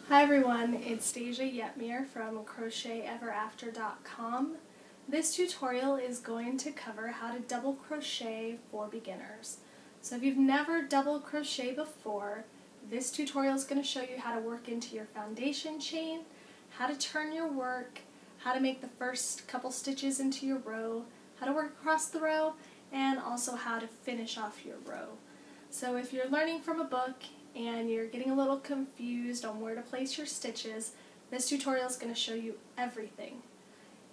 Hi everyone, it's Deja Yetmir from crocheteverafter.com. This tutorial is going to cover how to double crochet for beginners. So if you've never double crocheted before, this tutorial is going to show you how to work into your foundation chain, how to turn your work, how to make the first couple stitches into your row, how to work across the row, and also how to finish off your row. So if you're learning from a book and you're getting a little confused on where to place your stitches, this tutorial is going to show you everything.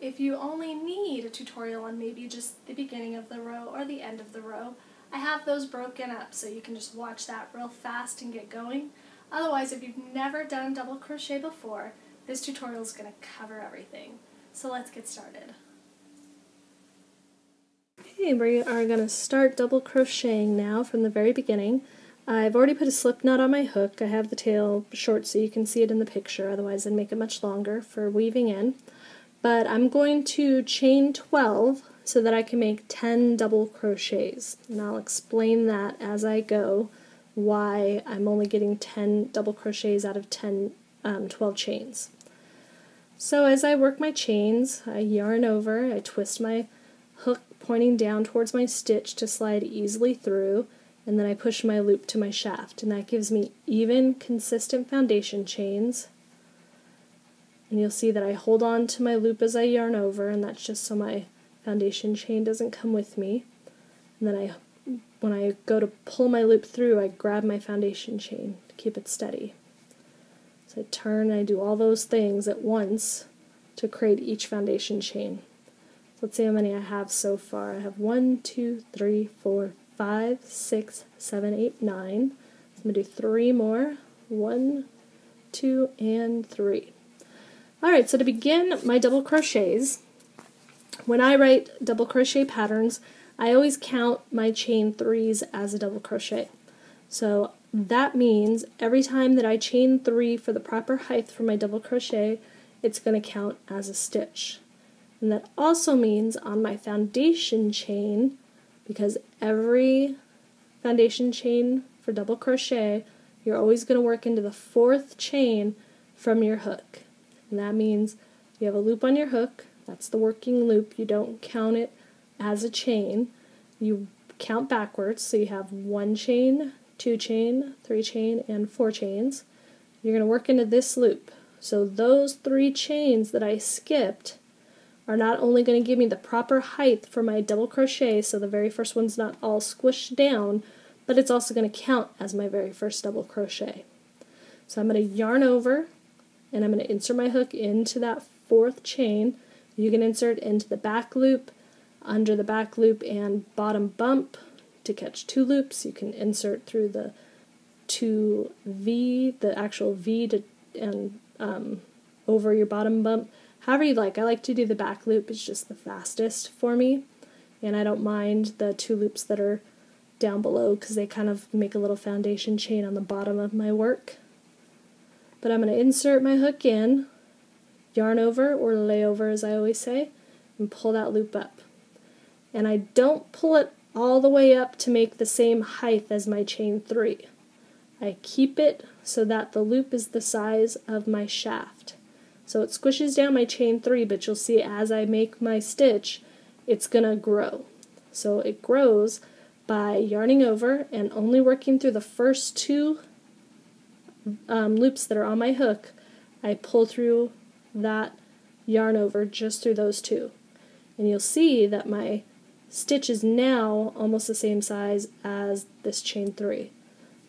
If you only need a tutorial on maybe just the beginning of the row or the end of the row, I have those broken up so you can just watch that real fast and get going. Otherwise, if you've never done double crochet before, this tutorial is going to cover everything. So let's get started. Okay, we are going to start double crocheting now from the very beginning. I've already put a slip knot on my hook. I have the tail short so you can see it in the picture, otherwise I'd make it much longer for weaving in. But I'm going to chain 12 so that I can make 10 double crochets. And I'll explain that as I go, why I'm only getting 10 double crochets out of 12 chains. So as I work my chains, I yarn over, I twist my hook pointing down towards my stitch to slide easily through, and then I push my loop to my shaft, and that gives me even, consistent foundation chains. And you'll see that I hold on to my loop as I yarn over, and that's just so my foundation chain doesn't come with me. And then when I go to pull my loop through, I grab my foundation chain to keep it steady. So I turn and I do all those things at once to create each foundation chain. So let's see how many I have so far. I have 1, 2, 3, 4, 5, 6, 7, 8, 9. So I'm going to do 3 more. 1, 2, and 3. Alright, so to begin my double crochets, when I write double crochet patterns, I always count my chain 3s as a double crochet. So that means every time that I chain 3 for the proper height for my double crochet, it's going to count as a stitch. And that also means on my foundation chain, because every foundation chain for double crochet, you're always going to work into the 4th chain from your hook. And that means you have a loop on your hook, that's the working loop, you don't count it as a chain, you count backwards, so you have 1 chain, 2 chain, 3 chain, and 4 chains. You're going to work into this loop. So those 3 chains that I skipped are not only going to give me the proper height for my double crochet, so the very first one's not all squished down, but it's also going to count as my very first double crochet. So I'm going to yarn over, and I'm going to insert my hook into that 4th chain. You can insert into the back loop, under the back loop, and bottom bump to catch 2 loops. You can insert through the 2V, the actual V, and over your bottom bump. However you like. I like to do the back loop, it's just the fastest for me, and I don't mind the 2 loops that are down below because they kind of make a little foundation chain on the bottom of my work. But I'm going to insert my hook in, yarn over, or lay over as I always say, and pull that loop up. And I don't pull it all the way up to make the same height as my chain 3. I keep it so that the loop is the size of my shaft. So it squishes down my chain 3, but you'll see as I make my stitch, it's going to grow. So it grows by yarning over and only working through the first 2 loops that are on my hook. I pull through that yarn over just through those 2. And you'll see that my stitch is now almost the same size as this chain 3.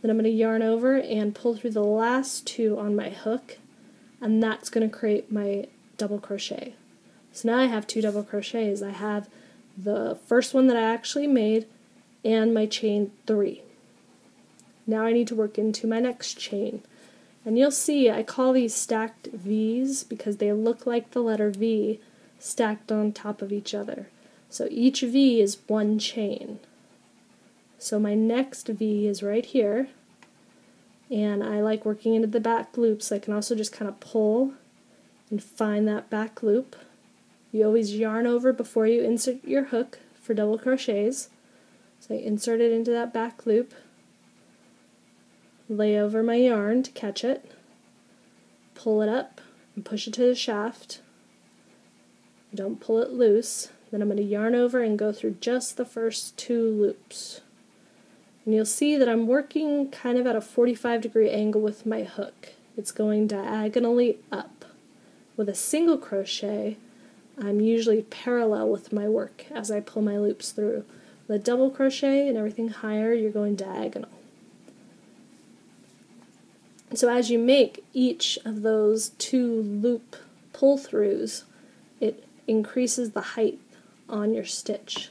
Then I'm going to yarn over and pull through the last 2 on my hook, and that's going to create my double crochet. So now I have 2 double crochets. I have the first one that I actually made and my chain 3. Now I need to work into my next chain. And you'll see I call these stacked V's because they look like the letter V stacked on top of each other. So each V is 1 chain. So my next V is right here, and I like working into the back loop, so I can also just kind of pull and find that back loop. You always yarn over before you insert your hook for double crochets. So I insert it into that back loop, lay over my yarn to catch it, pull it up and push it to the shaft. Don't pull it loose. Then I'm going to yarn over and go through just the first 2 loops. And you'll see that I'm working kind of at a 45-degree angle with my hook. It's going diagonally up. With a single crochet, I'm usually parallel with my work as I pull my loops through. With a double crochet and everything higher, you're going diagonal. So as you make each of those 2 loop pull-throughs, it increases the height on your stitch.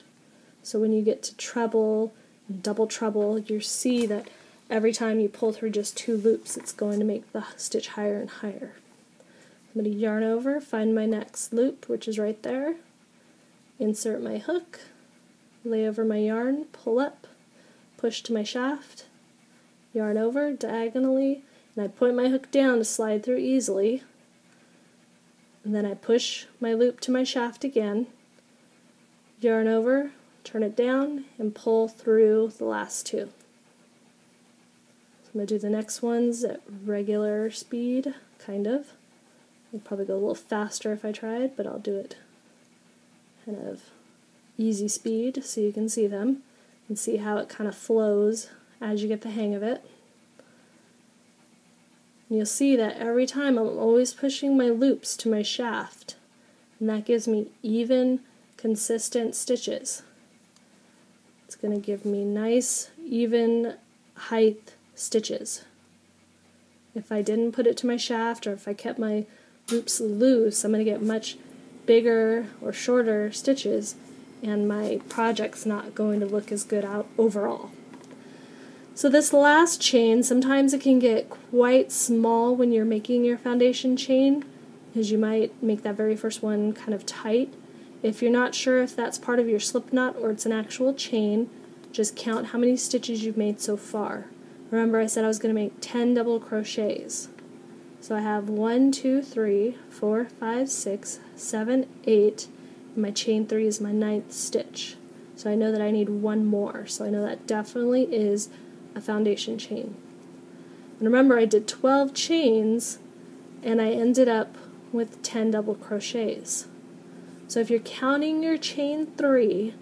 So when you get to treble and double treble, you see that every time you pull through just 2 loops, it's going to make the stitch higher and higher. I'm going to yarn over, find my next loop, which is right there, insert my hook, lay over my yarn, pull up, push to my shaft, yarn over diagonally, and I point my hook down to slide through easily, and then I push my loop to my shaft again, yarn over, turn it down, and pull through the last 2. So I'm going to do the next ones at regular speed, kind of. I'd probably go a little faster if I tried, but I'll do it kind of easy speed so you can see them and see how it kind of flows as you get the hang of it. And you'll see that every time I'm always pushing my loops to my shaft, and that gives me even, consistent stitches. It's going to give me nice, even height stitches. If I didn't put it to my shaft, or if I kept my loops loose, I'm going to get much bigger or shorter stitches, and my project's not going to look as good out overall. So this last chain, sometimes it can get quite small when you're making your foundation chain, because you might make that very first one kind of tight. If you're not sure if that's part of your slip knot or it's an actual chain, just count how many stitches you've made so far. Remember, I said I was going to make 10 double crochets. So I have 1, 2, 3, 4, 5, 6, 7, 8, and my chain 3 is my 9th stitch. So I know that I need 1 more, so I know that definitely is a foundation chain. And remember, I did 12 chains, and I ended up with 10 double crochets. So if you're counting your chain 3,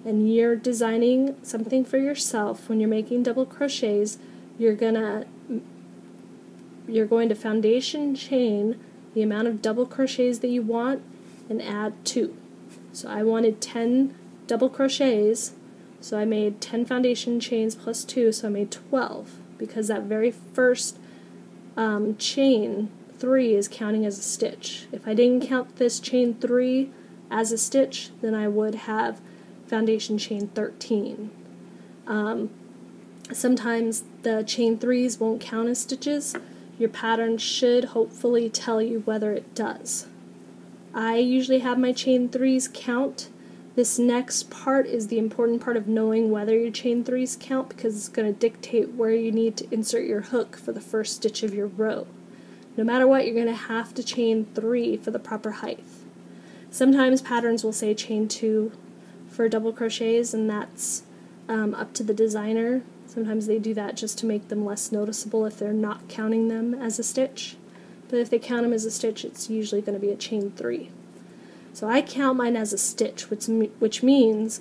and you're designing something for yourself when you're making double crochets, you're going to foundation chain the amount of double crochets that you want and add 2. So I wanted 10 double crochets, so I made 10 foundation chains plus 2, so I made 12, because that very first chain 3 is counting as a stitch. If I didn't count this chain 3 as a stitch, then I would have foundation chain 13. Sometimes the chain 3s won't count as stitches. Your pattern should hopefully tell you whether it does. I usually have my chain 3s count. This next part is the important part of knowing whether your chain 3s count, because it's going to dictate where you need to insert your hook for the first stitch of your row. No matter what, you're going to have to chain 3 for the proper height. Sometimes patterns will say chain 2 for double crochets, and that's up to the designer. Sometimes they do that just to make them less noticeable if they're not counting them as a stitch. But if they count them as a stitch, it's usually going to be a chain 3. So I count mine as a stitch, which means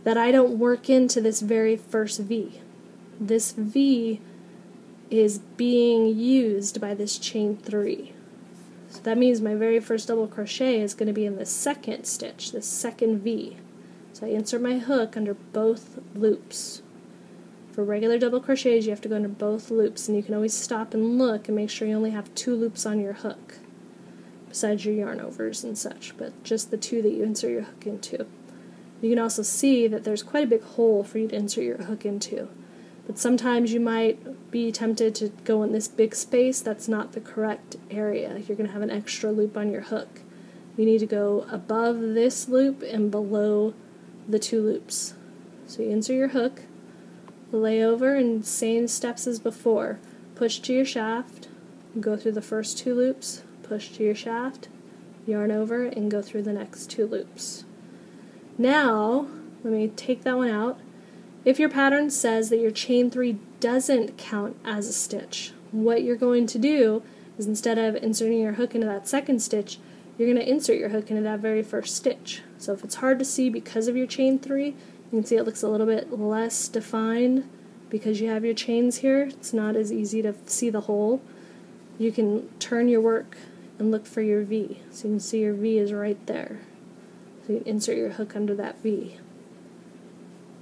that I don't work into this very first V. This V is being used by this chain 3. So that means my very first double crochet is going to be in the second stitch, the second V. So I insert my hook under both loops. For regular double crochets, you have to go under both loops, and you can always stop and look and make sure you only have 2 loops on your hook, besides your yarn overs and such, but just the 2 that you insert your hook into. You can also see that there's quite a big hole for you to insert your hook into, but sometimes you might be tempted to go in this big space. That's not the correct area. You're going to have an extra loop on your hook. You need to go above this loop and below the 2 loops. So you insert your hook, lay over, and same steps as before. Push to your shaft, go through the first 2 loops, push to your shaft, yarn over, and go through the next 2 loops. Now, let me take that one out. If your pattern says that your chain 3 doesn't count as a stitch, what you're going to do is instead of inserting your hook into that second stitch, you're going to insert your hook into that very first stitch. So if it's hard to see because of your chain 3, you can see it looks a little bit less defined because you have your chains here. It's not as easy to see the hole. You can turn your work and look for your V. So you can see your V is right there. So you can insert your hook under that V.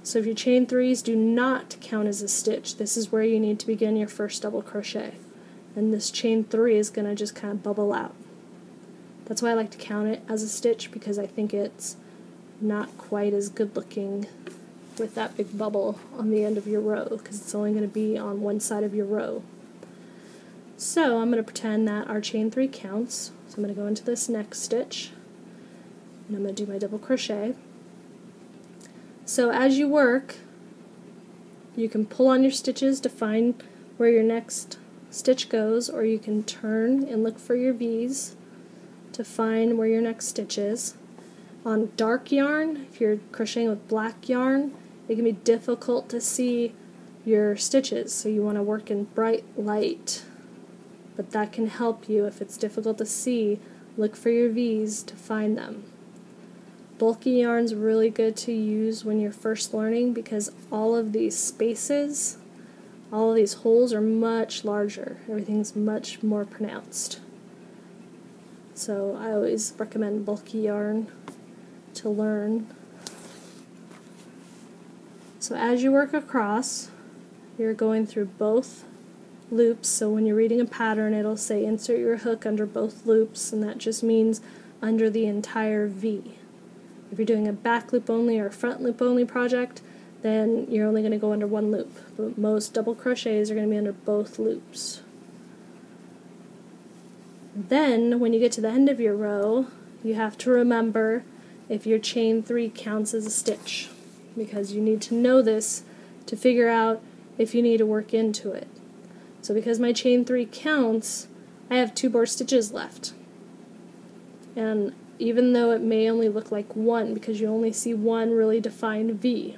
So if your chain 3s do not count as a stitch, this is where you need to begin your first double crochet. And this chain 3 is going to just kind of bubble out. That's why I like to count it as a stitch, because I think it's not quite as good looking with that big bubble on the end of your row, because it's only going to be on one side of your row. So I'm going to pretend that our chain 3 counts. So I'm going to go into this next stitch, and I'm going to do my double crochet. So as you work, you can pull on your stitches to find where your next stitch goes, or you can turn and look for your V's to find where your next stitch is. On dark yarn, if you're crocheting with black yarn, it can be difficult to see your stitches, so you want to work in bright light. But that can help you if it's difficult to see. Look for your V's to find them. Bulky yarn's really good to use when you're first learning, because all of these spaces, all of these holes are much larger. Everything's much more pronounced. So I always recommend bulky yarn to learn. So as you work across, you're going through both loops. So when you're reading a pattern, it'll say insert your hook under both loops, and that just means under the entire V. If you're doing a back loop only or front loop only project, then you're only going to go under one loop. But most double crochets are going to be under both loops. Then, when you get to the end of your row, you have to remember if your chain 3 counts as a stitch, because you need to know this to figure out if you need to work into it. So because my chain 3 counts, I have 2 more stitches left. And even though it may only look like 1, because you only see one really defined V,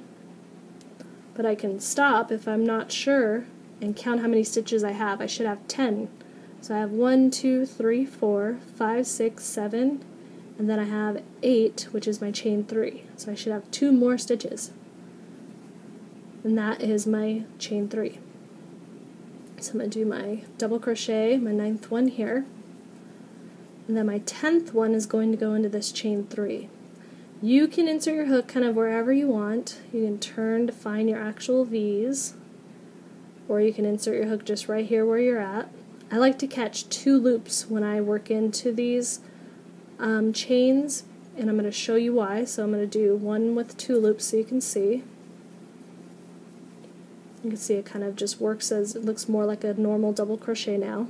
but I can stop if I'm not sure and count how many stitches I have. I should have 10. So I have 1, 2, 3, 4, 5, 6, 7, and then I have 8, which is my chain 3. So I should have 2 more stitches. And that is my chain 3. So I'm going to do my double crochet, my 9th one here. And then my 10th one is going to go into this chain 3. You can insert your hook kind of wherever you want. You can turn to find your actual V's, or you can insert your hook just right here where you're at. I like to catch 2 loops when I work into these chains, and I'm going to show you why. So I'm going to do one with 2 loops so you can see. You can see it kind of just works as, it looks more like a normal double crochet now.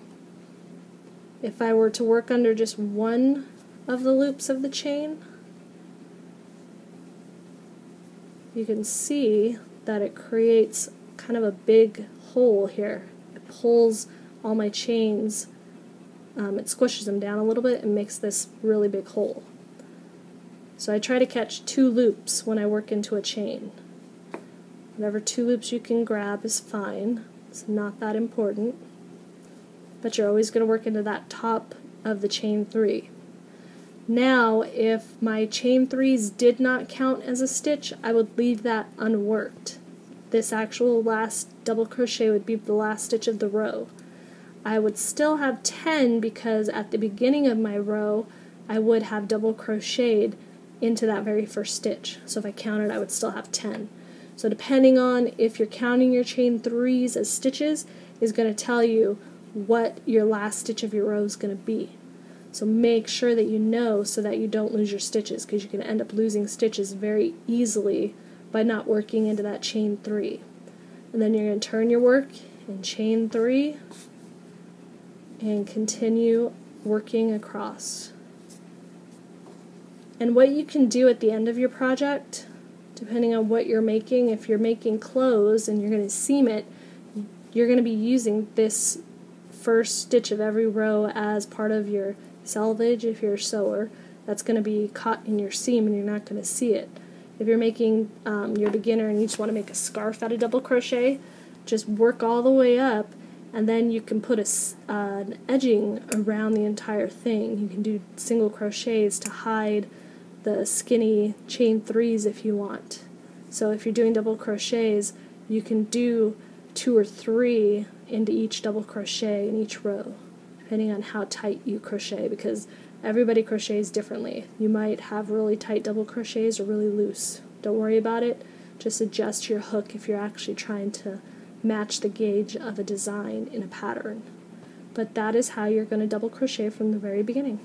If I were to work under just one of the loops of the chain, you can see that it creates kind of a big hole here. It pulls all my chains, it squishes them down a little bit and makes this really big hole. So I try to catch 2 loops when I work into a chain. Whatever 2 loops you can grab is fine. It's not that important. But you're always going to work into that top of the chain 3. Now, if my chain 3s did not count as a stitch, I would leave that unworked. This actual last double crochet would be the last stitch of the row. I would still have 10 because at the beginning of my row, I would have double crocheted into that very first stitch. So if I counted, I would still have 10. So depending on if you're counting your chain 3s as stitches, is going to tell you what your last stitch of your row is going to be. So make sure that you know so that you don't lose your stitches, because you can end up losing stitches very easily by not working into that chain 3. And then you're going to turn your work in chain 3 and continue working across. And what you can do at the end of your project, depending on what you're making, if you're making clothes and you're going to seam it, you're going to be using this first stitch of every row as part of your selvage. If you're a sewer, that's going to be caught in your seam and you're not going to see it. If you're making your beginner and you just want to make a scarf out of double crochet, just work all the way up and then you can put an edging around the entire thing. You can do single crochets to hide the skinny chain 3s if you want. So if you're doing double crochets, you can do 2 or 3 into each double crochet in each row, depending on how tight you crochet, because everybody crochets differently. You might have really tight double crochets or really loose. Don't worry about it. Just adjust your hook if you're actually trying to match the gauge of a design in a pattern. But that is how you're going to double crochet from the very beginning.